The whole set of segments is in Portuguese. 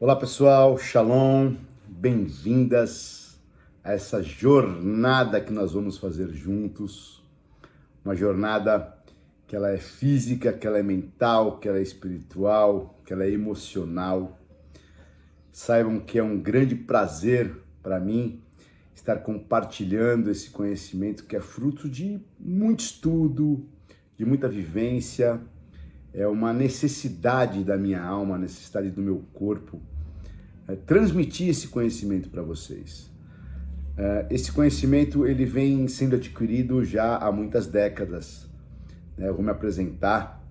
Olá pessoal, Shalom, bem-vindas a essa jornada que nós vamos fazer juntos, uma jornada que ela é física, que ela é mental, que ela é espiritual, que ela é emocional. Saibam que é um grande prazer para mim estar compartilhando esse conhecimento que é fruto de muito estudo, de muita vivência. É uma necessidade da minha alma, necessidade do meu corpo, transmitir esse conhecimento para vocês. Esse conhecimento ele vem sendo adquirido já há muitas décadas. Eu vou me apresentar.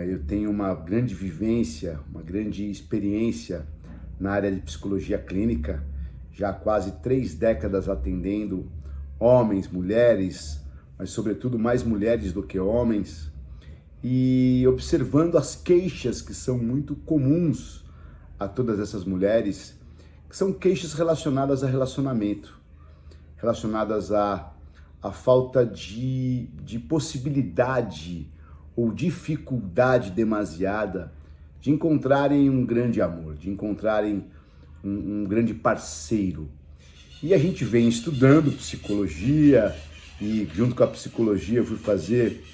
Eu tenho uma grande vivência, uma grande experiência na área de psicologia clínica, já há quase 3 décadas atendendo homens, mulheres, mas sobretudo mais mulheres do que homens, e observando as queixas que são muito comuns a todas essas mulheres, que são queixas relacionadas a relacionamento, relacionadas à falta de possibilidade ou dificuldade demasiada de encontrarem um grande amor, de encontrarem um grande parceiro. E a gente vem estudando psicologia, e junto com a psicologia eu fui fazer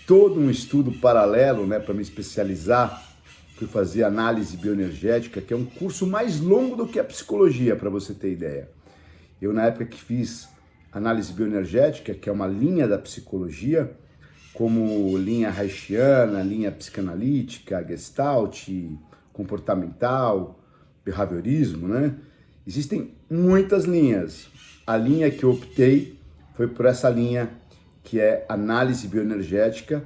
todo um estudo paralelo, para me especializar. Fui fazer análise bioenergética, que é um curso mais longo do que a psicologia, para você ter ideia. Eu, na época que fiz análise bioenergética, que é uma linha da psicologia, como linha haitiana, linha psicanalítica, gestalt, comportamental, behaviorismo, Existem muitas linhas. A linha que eu optei foi por essa linha, que é análise bioenergética.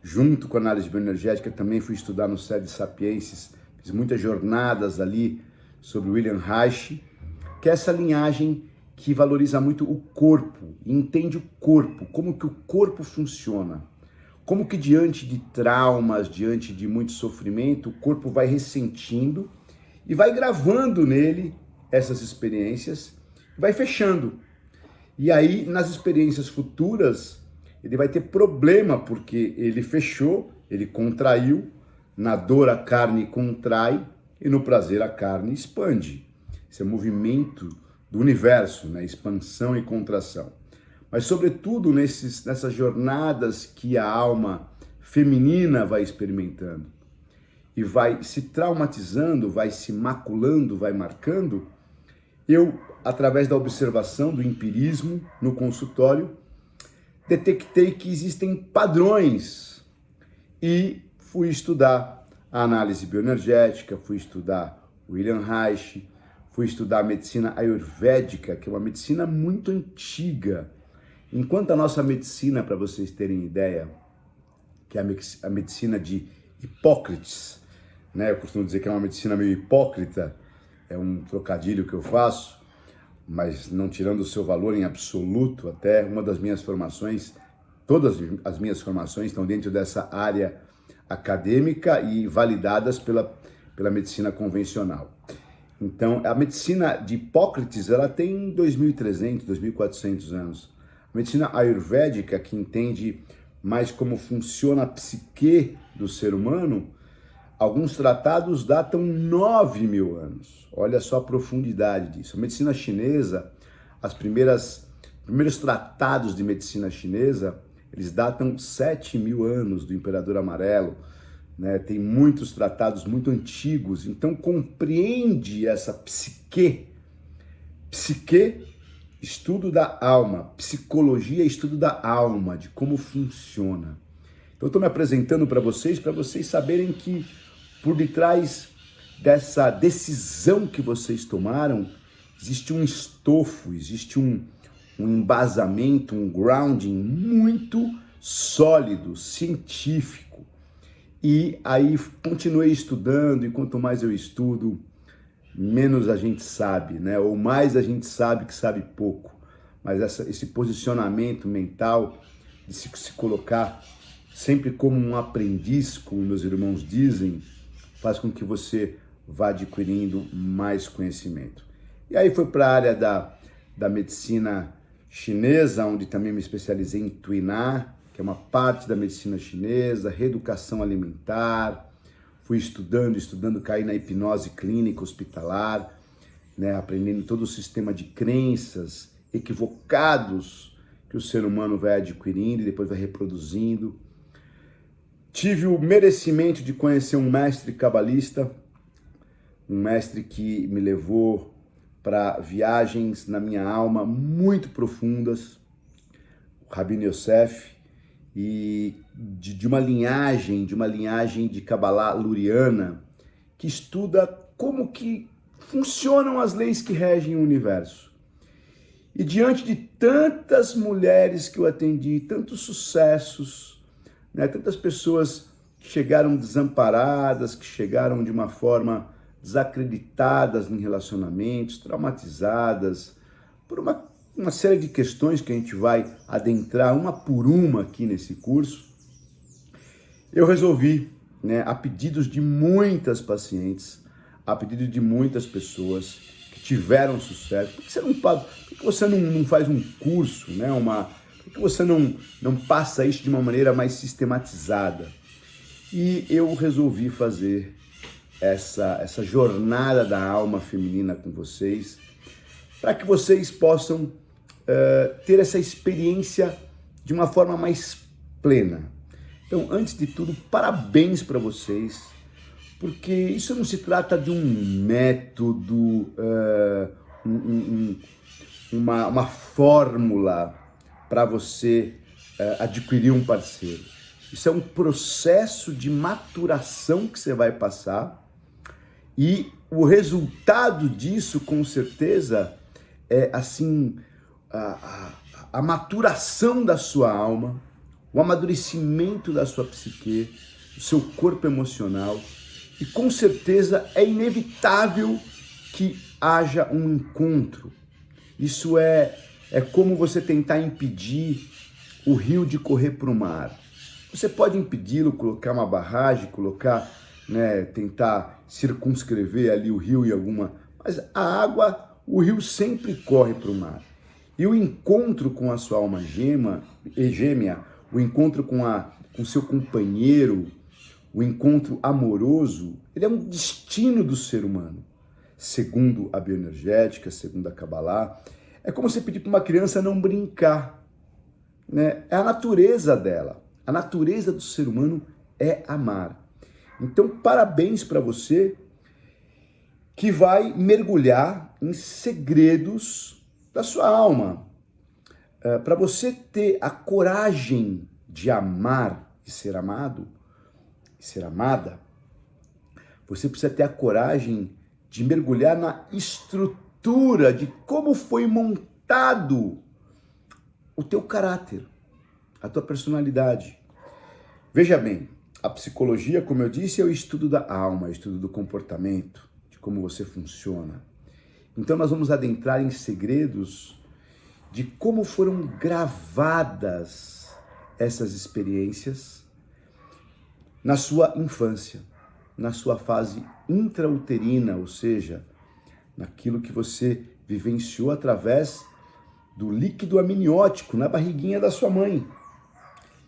Junto com a análise bioenergética, também fui estudar no Sede Sapiensis, fiz muitas jornadas ali sobre William Reich, que é essa linhagem que valoriza muito o corpo, entende o corpo, como que o corpo funciona, como que diante de traumas, diante de muito sofrimento, o corpo vai ressentindo e vai gravando nele essas experiências, vai fechando. E aí, nas experiências futuras, ele vai ter problema porque ele fechou, ele contraiu, na dor a carne contrai e no prazer a carne expande. Esse é o movimento do universo, expansão e contração. Mas sobretudo nessas jornadas que a alma feminina vai experimentando e vai se traumatizando, vai se maculando, vai marcando, eu, através da observação, do empirismo no consultório, detectei que existem padrões e fui estudar a análise bioenergética, fui estudar William Reich, fui estudar a medicina ayurvédica, que é uma medicina muito antiga. Enquanto a nossa medicina, para vocês terem ideia, que é a medicina de Hipócrates, eu costumo dizer que é uma medicina meio hipócrita, é um trocadilho que eu faço, mas não tirando o seu valor em absoluto. Até uma das minhas formações, todas as minhas formações estão dentro dessa área acadêmica e validadas pela medicina convencional. Então, a medicina de Hipócrates, ela tem 2.300, 2.400 anos. A medicina ayurvédica, que entende mais como funciona a psique do ser humano, alguns tratados datam 9.000 anos. Olha só a profundidade disso. A medicina chinesa, os primeiros tratados de medicina chinesa, eles datam 7.000 anos do Imperador Amarelo. Tem muitos tratados muito antigos. Então compreende essa psique, estudo da alma, psicologia, estudo da alma, de como funciona. Então eu estou me apresentando para vocês saberem que por detrás dessa decisão que vocês tomaram, existe um estofo, existe um embasamento, um grounding muito sólido, científico. E aí continuei estudando, e quanto mais eu estudo, menos a gente sabe, ou mais a gente sabe que sabe pouco. Mas esse posicionamento mental de se colocar sempre como um aprendiz, como meus irmãos dizem, faz com que você vá adquirindo mais conhecimento. E aí foi para a área da medicina chinesa, onde também me especializei em Tuiná, que é uma parte da medicina chinesa, reeducação alimentar, fui estudando, caí na hipnose clínica hospitalar, né, aprendendo todo o sistema de crenças equivocados que o ser humano vai adquirindo e depois vai reproduzindo. Tive o merecimento de conhecer um mestre cabalista, um mestre que me levou para viagens na minha alma muito profundas, o Rabino Yosef, e de uma linhagem de Kabbalah luriana, que estuda como que funcionam as leis que regem o universo. E diante de tantas mulheres que eu atendi, tantos sucessos, né, tantas pessoas que chegaram desamparadas, que chegaram de uma forma desacreditadas em relacionamentos, traumatizadas, por uma série de questões que a gente vai adentrar uma por uma aqui nesse curso, eu resolvi, né, a pedidos de muitas pacientes, a pedido de muitas pessoas que tiveram sucesso, por que você não faz um curso, né, por que você não passa isso de uma maneira mais sistematizada? E eu resolvi fazer essa jornada da alma feminina com vocês, para que vocês possam ter essa experiência de uma forma mais plena. Então, antes de tudo, parabéns para vocês, porque isso não se trata de um método, uma fórmula para você adquirir um parceiro. Isso é um processo de maturação que você vai passar, e o resultado disso, com certeza, é assim, a maturação da sua alma, o amadurecimento da sua psique, do seu corpo emocional, e com certeza é inevitável que haja um encontro. Isso é como você tentar impedir o rio de correr para o mar. Você pode impedi-lo, colocar uma barragem, né, tentar circunscrever ali o rio em alguma... Mas o rio sempre corre para o mar. E o encontro com a sua alma gêmea, o encontro com o seu companheiro, o encontro amoroso, ele é um destino do ser humano. Segundo a bioenergética, segundo a Kabbalah, é como você pedir para uma criança não brincar, né? É a natureza dela. A natureza do ser humano é amar. Então, parabéns para você que vai mergulhar em segredos da sua alma. Para você ter a coragem de amar e ser amado, e ser amada, você precisa ter a coragem de mergulhar na estrutura de como foi montado o teu caráter, a tua personalidade. Veja bem, a psicologia, como eu disse, é o estudo da alma, é o estudo do comportamento, de como você funciona. Então nós vamos adentrar em segredos de como foram gravadas essas experiências na sua infância, na sua fase intrauterina, ou seja, naquilo que você vivenciou através do líquido amniótico na barriguinha da sua mãe.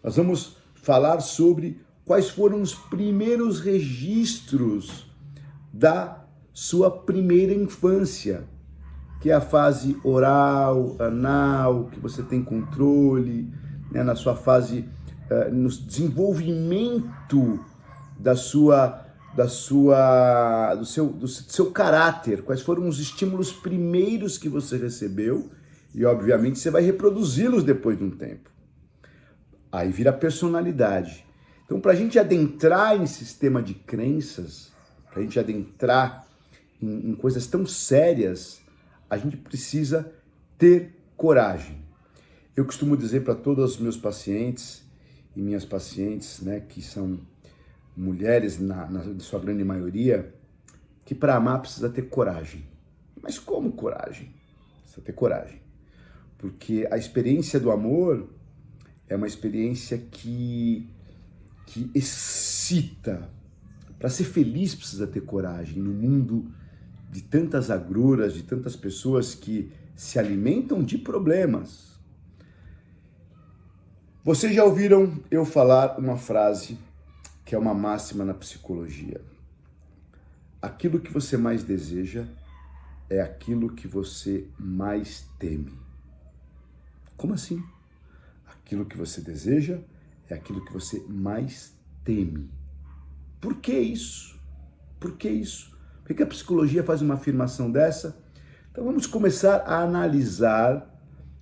Nós vamos falar sobre quais foram os primeiros registros da sua primeira infância, que é a fase oral, anal, que você tem controle, né, na sua fase, no desenvolvimento do seu caráter, quais foram os estímulos primeiros que você recebeu, e obviamente você vai reproduzi-los depois de um tempo. Aí vira personalidade. Então, para a gente adentrar em sistema de crenças, para a gente adentrar em coisas tão sérias, a gente precisa ter coragem. Eu costumo dizer para todos os meus pacientes e minhas pacientes, né, que são mulheres na sua grande maioria, que para amar precisa ter coragem. Mas como coragem? Precisa ter coragem. Porque a experiência do amor é uma experiência que excita. Para ser feliz precisa ter coragem no mundo de tantas agruras, de tantas pessoas que se alimentam de problemas. Vocês já ouviram eu falar uma frase que é uma máxima na psicologia. Aquilo que você mais deseja é aquilo que você mais teme. Como assim? Aquilo que você deseja é aquilo que você mais teme. Por que isso? Por que isso? Por que a psicologia faz uma afirmação dessa? Então vamos começar a analisar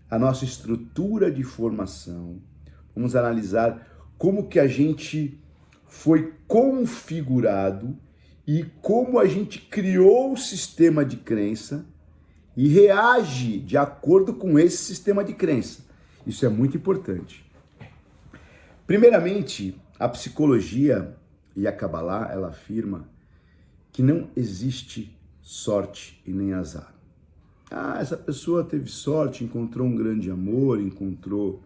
a nossa estrutura de formação. Vamos analisar como que a gente foi configurado e como a gente criou o sistema de crença e reage de acordo com esse sistema de crença. Isso é muito importante. Primeiramente, a psicologia e a Kabbalah, ela afirma que não existe sorte e nem azar. Ah, essa pessoa teve sorte, encontrou um grande amor, encontrou...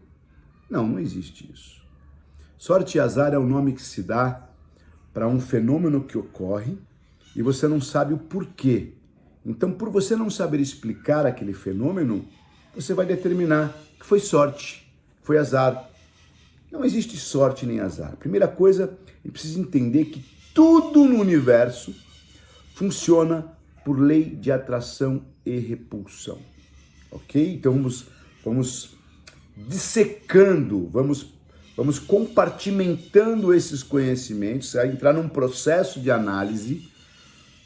Não existe isso. Sorte e azar é o nome que se dá para um fenômeno que ocorre e você não sabe o porquê. Então, por você não saber explicar aquele fenômeno, você vai determinar que foi sorte, foi azar. Não existe sorte nem azar. Primeira coisa, eu preciso entender que tudo no universo funciona por lei de atração e repulsão. Ok? Então vamos dissecando, vamos compartimentando esses conhecimentos, a entrar num processo de análise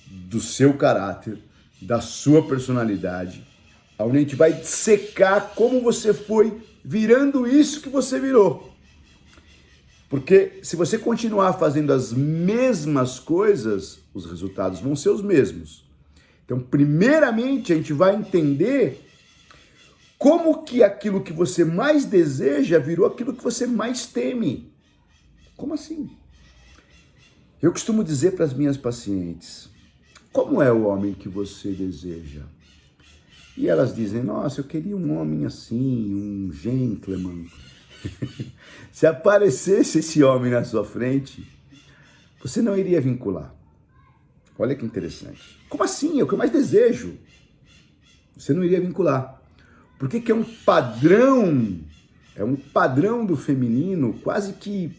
do seu caráter, da sua personalidade, onde a gente vai dissecar como você foi virando isso que você virou. Porque se você continuar fazendo as mesmas coisas, os resultados vão ser os mesmos. Então, primeiramente, a gente vai entender como que aquilo que você mais deseja virou aquilo que você mais teme. Como assim? Eu costumo dizer para as minhas pacientes, como é o homem que você deseja? E elas dizem, nossa, eu queria um homem assim, um gentleman. Se aparecesse esse homem na sua frente, você não iria vincular. Olha que interessante. Como assim? É o que eu mais desejo. Você não iria vincular. Por que é um padrão do feminino quase que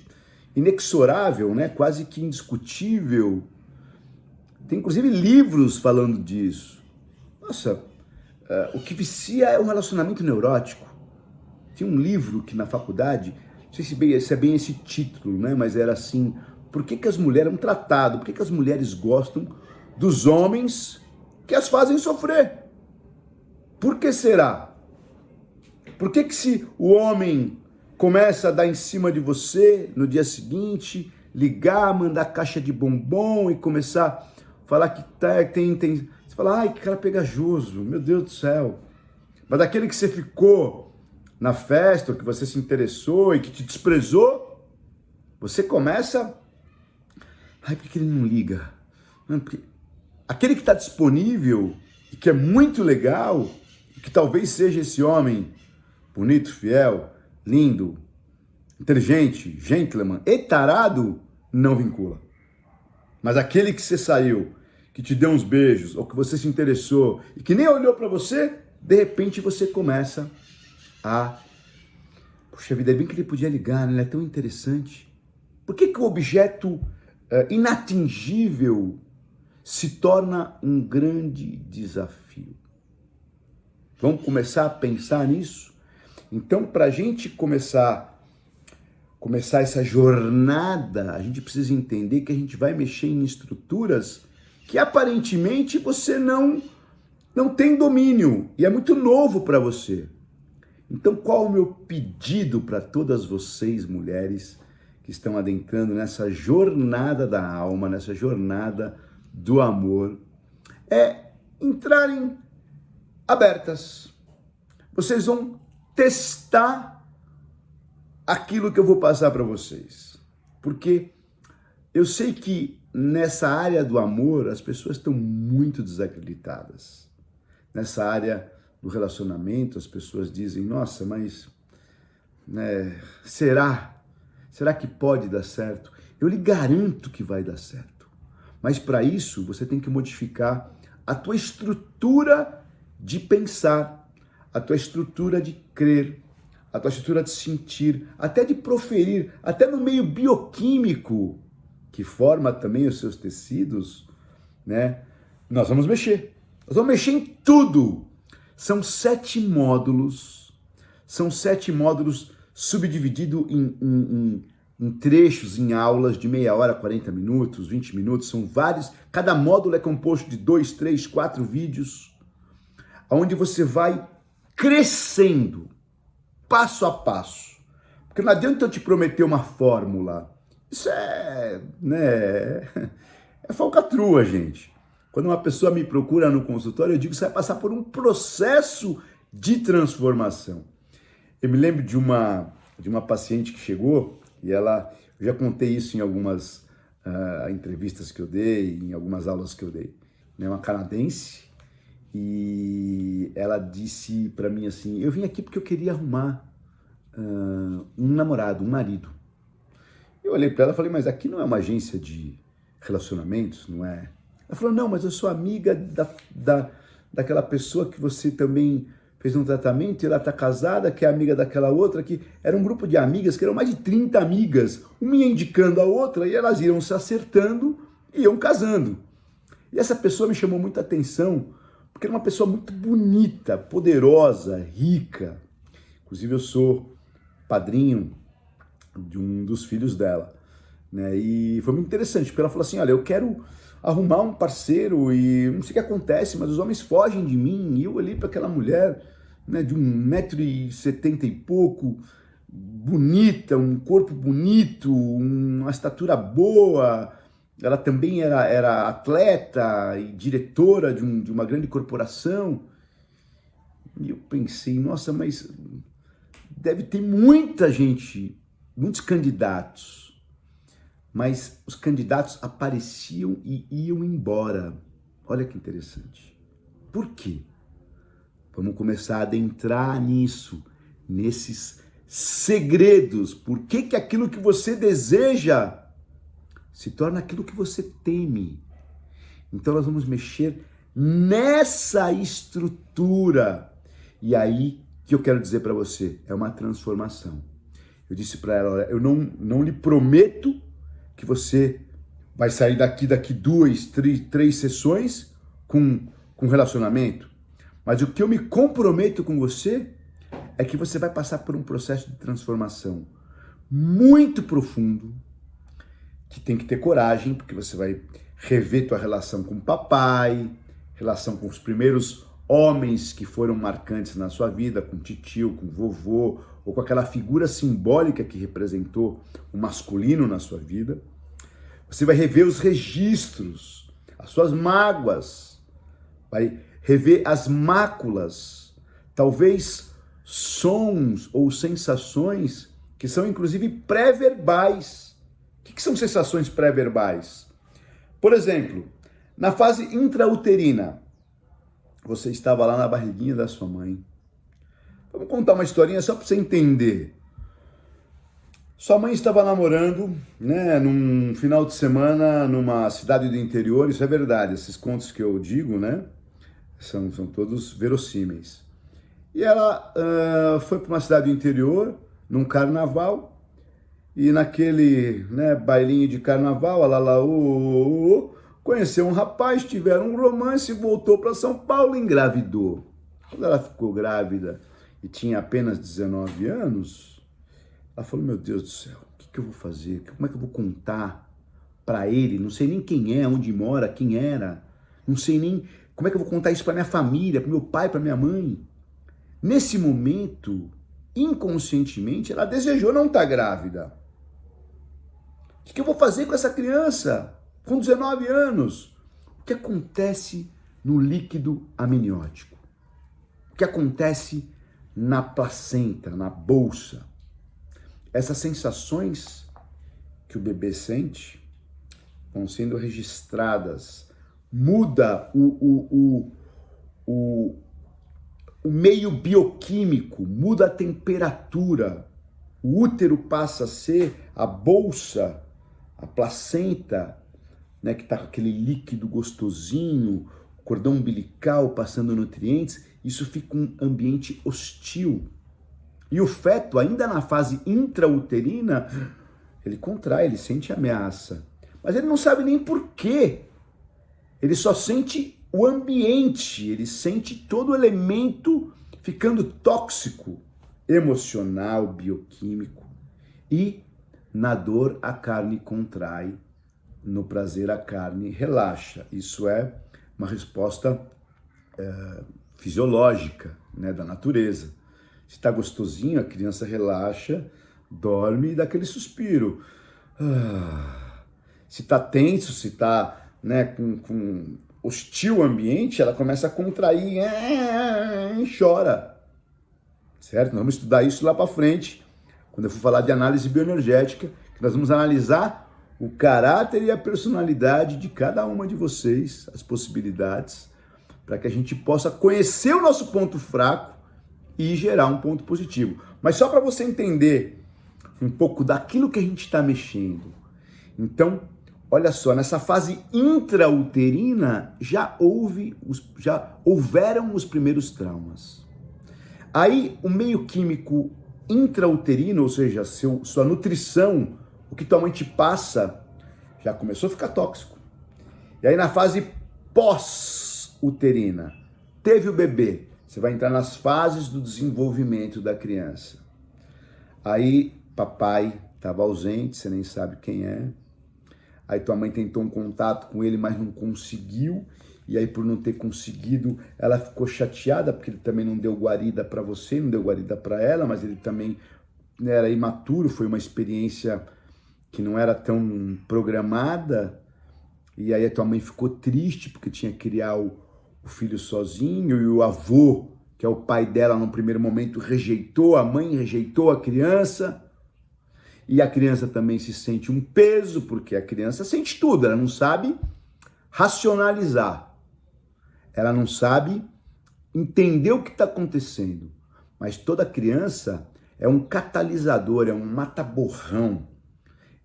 inexorável, né? Quase que indiscutível. Tem inclusive livros falando disso. Nossa, o que vicia é um relacionamento neurótico. Tinha um livro que na faculdade, não sei se é bem esse título, né? Mas era assim, por que as mulheres, um tratado, por que as mulheres gostam dos homens que as fazem sofrer? Por que será? Por que se o homem começa a dar em cima de você no dia seguinte, ligar, mandar caixa de bombom e começar a falar que tem... Você fala, ai, que cara pegajoso, meu Deus do céu. Mas daquele que você ficou na festa, ou que você se interessou e que te desprezou, você começa... Ai, por que ele não liga? Porque aquele que está disponível e que é muito legal, e que talvez seja esse homem bonito, fiel, lindo, inteligente, gentleman e tarado, não vincula. Mas aquele que você saiu, que te deu uns beijos, ou que você se interessou e que nem olhou para você, de repente você começa a... Puxa vida, é bem que ele podia ligar, né? Ele é tão interessante. Por que o objeto inatingível se torna um grande desafio? Vamos começar a pensar nisso? Então, para a gente começar essa jornada, a gente precisa entender que a gente vai mexer em estruturas que aparentemente você não tem domínio e é muito novo para você. Então, qual o meu pedido para todas vocês, mulheres, que estão adentrando nessa jornada da alma, nessa jornada do amor, é entrarem abertas. Vocês vão testar aquilo que eu vou passar para vocês. Porque eu sei que nessa área do amor as pessoas estão muito desacreditadas. Nessa área do relacionamento as pessoas dizem, nossa, mas né, será que pode dar certo? Eu lhe garanto que vai dar certo. Mas para isso você tem que modificar a tua estrutura de pensar, a tua estrutura de crer, a tua estrutura de sentir, até de proferir, até no meio bioquímico. que forma também os seus tecidos, né? Nós vamos mexer. Nós vamos mexer em tudo. São 7 módulos subdivididos em trechos, em aulas de meia hora, 40 minutos, 20 minutos, são vários. Cada módulo é composto de 2, 3, 4 vídeos, onde você vai crescendo, passo a passo. Porque não adianta eu te prometer uma fórmula. Isso é falcatrua, gente. Quando uma pessoa me procura no consultório, eu digo que você vai passar por um processo de transformação. Eu me lembro de uma paciente que chegou, e eu já contei isso em algumas entrevistas que eu dei, em algumas aulas que eu dei. É uma canadense, e ela disse para mim assim, eu vim aqui porque eu queria arrumar um namorado, um marido. Eu olhei para ela e falei, mas aqui não é uma agência de relacionamentos, não é? Ela falou, não, mas eu sou amiga daquela pessoa que você também fez um tratamento e ela está casada, que é amiga daquela outra, que era um grupo de amigas, que eram mais de 30 amigas, uma ia indicando a outra e elas iam se acertando e iam casando. E essa pessoa me chamou muita atenção, porque era uma pessoa muito bonita, poderosa, rica. Inclusive eu sou padrinho de um dos filhos dela, né? E foi muito interessante, porque ela falou assim, olha, eu quero arrumar um parceiro e não sei o que acontece, mas os homens fogem de mim, e eu olhei para aquela mulher, né, de 1,70 m e pouco, bonita, um corpo bonito, uma estatura boa, ela também era atleta e diretora de uma grande corporação, e eu pensei, nossa, mas deve ter muita gente, muitos candidatos, mas os candidatos apareciam e iam embora. Olha que interessante. Por quê? Vamos começar a adentrar nisso, nesses segredos. Por que aquilo que você deseja se torna aquilo que você teme? Então nós vamos mexer nessa estrutura. E aí que eu quero dizer para você, é uma transformação. Eu disse para ela, olha, eu não lhe prometo que você vai sair daqui 2, 3 sessões com relacionamento. Mas o que eu me comprometo com você é que você vai passar por um processo de transformação muito profundo, que tem que ter coragem, porque você vai rever tua relação com o papai, relação com os primeiros homens que foram marcantes na sua vida, com o titio, com o vovô, ou com aquela figura simbólica que representou o masculino na sua vida. Você vai rever os registros, as suas mágoas, vai rever as máculas, talvez sons ou sensações que são inclusive pré-verbais. O que são sensações pré-verbais? Por exemplo, na fase intrauterina, você estava lá na barriguinha da sua mãe. Vamos contar uma historinha só para você entender. Sua mãe estava namorando, né, num final de semana numa cidade do interior, isso é verdade, esses contos que eu digo, né, são todos verossímeis. E ela foi para uma cidade do interior, num carnaval, e naquele, né, bailinho de carnaval, conheceu um rapaz, tiveram um romance, voltou para São Paulo e engravidou. Quando ela ficou grávida e tinha apenas 19 anos, ela falou, meu Deus do céu, o que eu vou fazer? Como é que eu vou contar para ele? Não sei nem quem é, onde mora, quem era. Não sei nem como é que eu vou contar isso para minha família, para meu pai, para minha mãe. Nesse momento, inconscientemente, ela desejou não estar grávida. O que eu vou fazer com essa criança com 19 anos? O que acontece no líquido amniótico? O que acontece na placenta, na bolsa? Essas sensações que o bebê sente vão sendo registradas. Muda o meio bioquímico, muda a temperatura. O útero passa a ser a bolsa, a placenta, né, que está com aquele líquido gostosinho, o cordão umbilical passando nutrientes. Isso fica um ambiente hostil. E o feto, ainda na fase intrauterina, ele contrai, ele sente ameaça. mas ele não sabe nem por quê. Ele só sente o ambiente, ele sente todo o elemento ficando tóxico, emocional, bioquímico. E na dor a carne contrai, no prazer a carne relaxa. Isso é uma resposta fisiológica, né, da natureza. Se está gostosinho, a criança relaxa, dorme e dá aquele suspiro. Se está tenso, se está, né, com hostil o ambiente, ela começa a contrair e chora. Certo? Nós vamos estudar isso lá para frente, quando eu for falar de análise bioenergética, que nós vamos analisar o caráter e a personalidade de cada uma de vocês, as possibilidades, para que a gente possa conhecer o nosso ponto fraco e gerar um ponto positivo. Mas só para você entender um pouco daquilo que a gente está mexendo. Então, olha só, nessa fase intrauterina já houveram os primeiros traumas. Aí o meio químico intrauterino, ou seja, sua nutrição, o que tua mãe te passa, já começou a ficar tóxico. E aí na fase pós-uterina, teve o bebê, você vai entrar nas fases do desenvolvimento da criança. Aí papai estava ausente, você nem sabe quem é. Aí tua mãe tentou um contato com ele, mas não conseguiu. E aí por não ter conseguido, ela ficou chateada, porque ele também não deu guarida para você, não deu guarida para ela, mas ele também era imaturo, foi uma experiência que não era tão programada. E aí a tua mãe ficou triste, porque tinha que criar o filho sozinho, e o avô, que é o pai dela, no primeiro momento rejeitou a mãe, rejeitou a criança. E a criança também se sente um peso, porque a criança sente tudo, ela não sabe racionalizar. Ela não sabe entender o que está acontecendo. Mas toda criança é um catalisador, é um mata-borrão.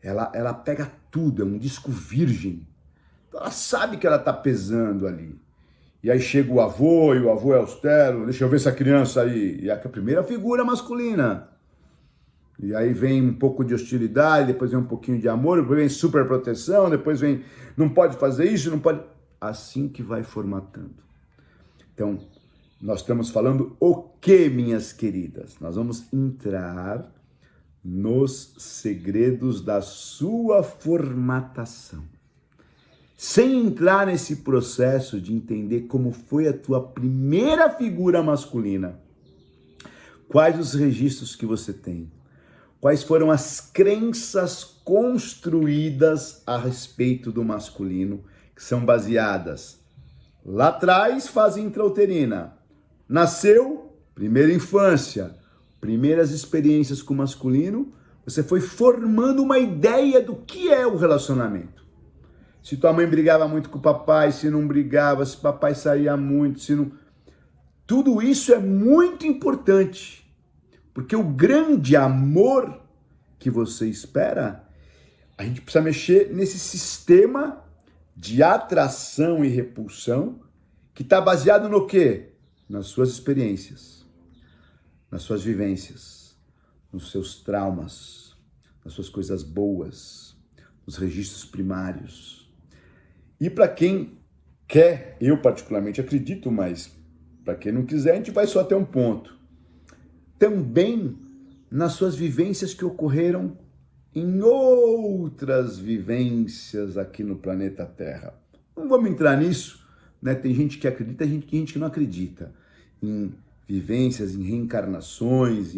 Ela pega tudo, é um disco virgem. Então ela sabe que ela está pesando ali. E aí chega o avô, e o avô é austero, deixa eu ver essa criança aí. E é a primeira figura masculina. E aí vem um pouco de hostilidade, depois vem um pouquinho de amor, depois vem super proteção, depois vem, não pode fazer isso, não pode... Assim que vai formatando. Então, nós estamos falando o que, minhas queridas? Nós vamos entrar nos segredos da sua formatação. Sem entrar nesse processo de entender como foi a tua primeira figura masculina, quais os registros que você tem, quais foram as crenças construídas a respeito do masculino, que são baseadas lá atrás, fase intrauterina. Nasceu, primeira infância, primeiras experiências com o masculino, você foi formando uma ideia do que é o relacionamento. Se tua mãe brigava muito com o papai, se não brigava, se papai saía muito, se não... Tudo isso é muito importante, porque o grande amor que você espera, a gente precisa mexer nesse sistema de atração e repulsão que está baseado no quê? Nas suas experiências, nas suas vivências, nos seus traumas, nas suas coisas boas, nos registros primários. E para quem quer, eu particularmente acredito, mas para quem não quiser, a gente vai só até um ponto. Também nas suas vivências que ocorreram em outras vivências aqui no planeta Terra. Não vamos entrar nisso, né? Tem gente que acredita, tem gente que não acredita em vivências, em reencarnações,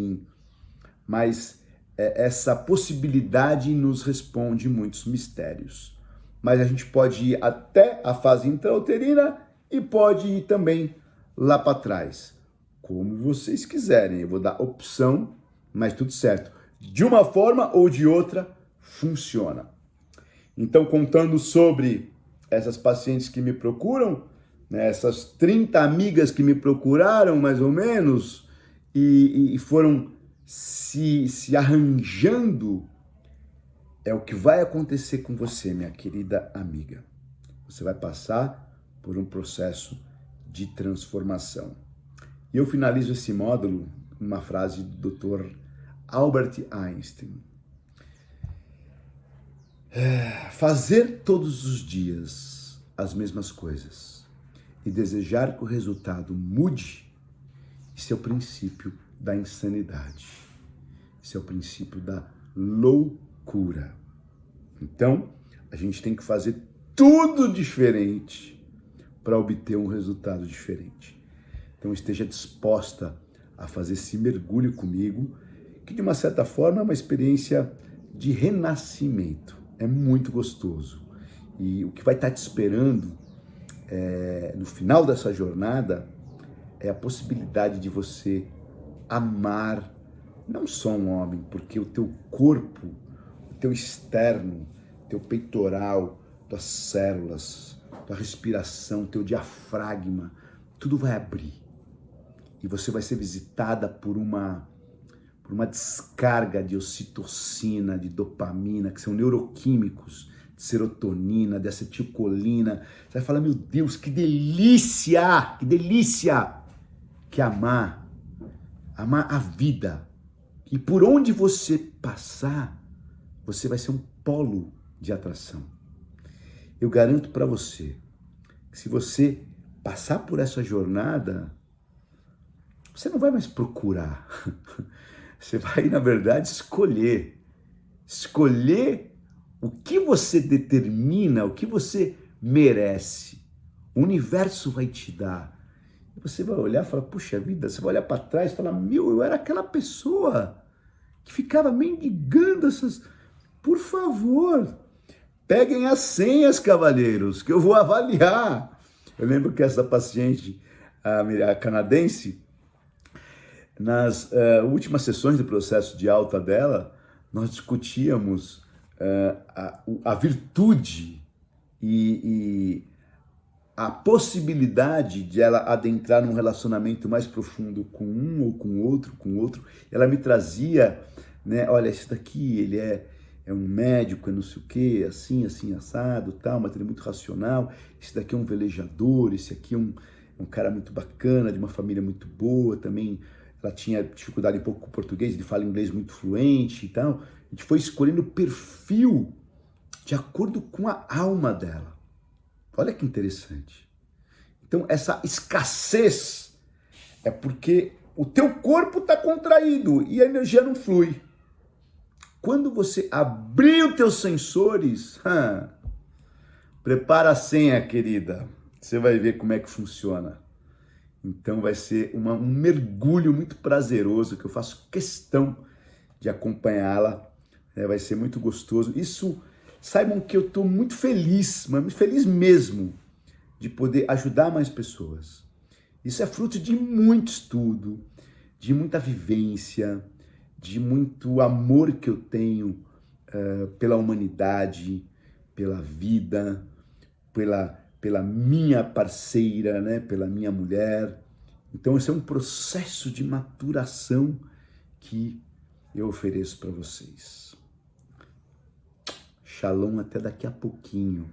mas essa possibilidade nos responde muitos mistérios. Mas a gente pode ir até a fase intrauterina e pode ir também lá para trás. Como vocês quiserem, eu vou dar opção, mas tudo certo. De uma forma ou de outra, funciona. Então, contando sobre essas pacientes que me procuram, né, essas 30 amigas que me procuraram, mais ou menos, e foram se arranjando, é o que vai acontecer com você, minha querida amiga. Você vai passar por um processo de transformação. E eu finalizo esse módulo com uma frase do Dr. Albert Einstein. Fazer todos os dias as mesmas coisas e desejar que o resultado mude, isso é o princípio da insanidade. Isso é o princípio da loucura. Então, a gente tem que fazer tudo diferente para obter um resultado diferente. Então, esteja disposta a fazer esse mergulho comigo, que de uma certa forma é uma experiência de renascimento. É muito gostoso. E o que vai estar te esperando no final dessa jornada é a possibilidade de você amar não só um homem, porque o teu corpo, o teu externo, teu peitoral, tuas células, tua respiração, teu diafragma, tudo vai abrir. E você vai ser visitada por uma descarga de ocitocina, de dopamina, que são neuroquímicos, de serotonina, de acetilcolina. Você vai falar, meu Deus, que delícia que é amar a vida. E por onde você passar, você vai ser um polo de atração. Eu garanto para você que se você passar por essa jornada, você não vai mais procurar. Você vai, na verdade, escolher o que você determina, o que você merece. O universo vai te dar. E você vai olhar e falar, puxa vida, você vai olhar para trás e falar, meu, eu era aquela pessoa que ficava mendigando essas... Por favor, peguem as senhas, cavalheiros, que eu vou avaliar. Eu lembro que essa paciente, a canadense, nas últimas sessões do processo de alta dela, nós discutíamos a virtude e a possibilidade de ela adentrar num relacionamento mais profundo com um ou com outro. Ela me trazia, né, olha, esse daqui, ele é um médico, é não sei o quê, assim, assado, tal, mas ele é muito racional. Esse daqui é um velejador, esse aqui é um cara muito bacana, de uma família muito boa, também ela tinha dificuldade um pouco com o português, ele fala inglês muito fluente e tal. A gente foi escolhendo o perfil de acordo com a alma dela. Olha que interessante. Então, essa escassez é porque o teu corpo está contraído e a energia não flui. Quando você abrir os teus sensores, prepara a senha, querida. Você vai ver como é que funciona. Então vai ser um mergulho muito prazeroso, que eu faço questão de acompanhá-la. Vai ser muito gostoso. Isso, saibam que eu estou muito feliz, mas muito feliz mesmo, de poder ajudar mais pessoas. Isso é fruto de muito estudo, de muita vivência, de muito amor que eu tenho pela humanidade, pela vida, pela minha parceira, né? Pela minha mulher. Então, esse é um processo de maturação que eu ofereço para vocês. Shalom, até daqui a pouquinho.